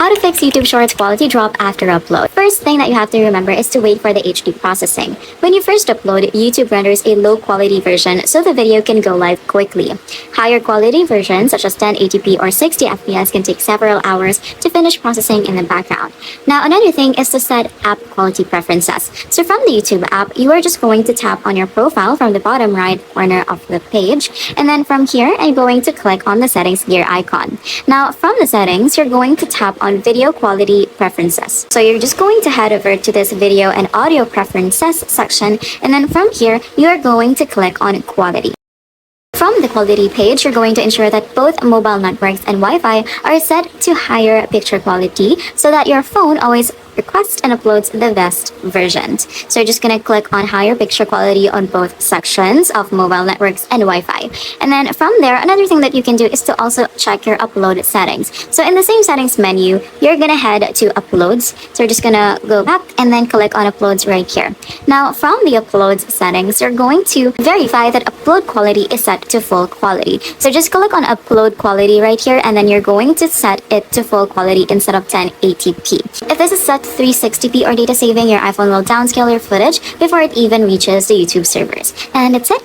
How to fix YouTube Shorts quality drop after upload. First thing that you have to remember is to wait for the HD processing. When you first upload, YouTube renders a low quality version so the video can go live quickly. Higher quality versions such as 1080p or 60 FPS can take several hours to finish processing in the background. Now another thing is to set app quality preferences. So from the YouTube app, you are just going to tap on your profile from the bottom right corner of the page, and then from here I'm going to click on the settings gear icon. Now from the settings, you're going to tap on video quality preferences. So you're just going to head over to this video and audio preferences section, and then from here you are going to click on quality. From the quality page, you're going to ensure that both mobile networks and Wi-Fi are set to higher picture quality so that your phone always requests and uploads the best version. So you're just going to click on higher picture quality on both sections of mobile networks and Wi-Fi. And then from there, another thing that you can do is to also check your upload settings. So in the same settings menu, you're going to head to uploads. So you're just going to go back and then click on uploads right here. Now from the uploads settings, you're going to verify that upload quality is set to full quality. So just click on upload quality right here, and then you're going to set it to full quality instead of 1080p. If this is set 360p or data saving, your iPhone will downscale your footage before it even reaches the YouTube servers. And that's it.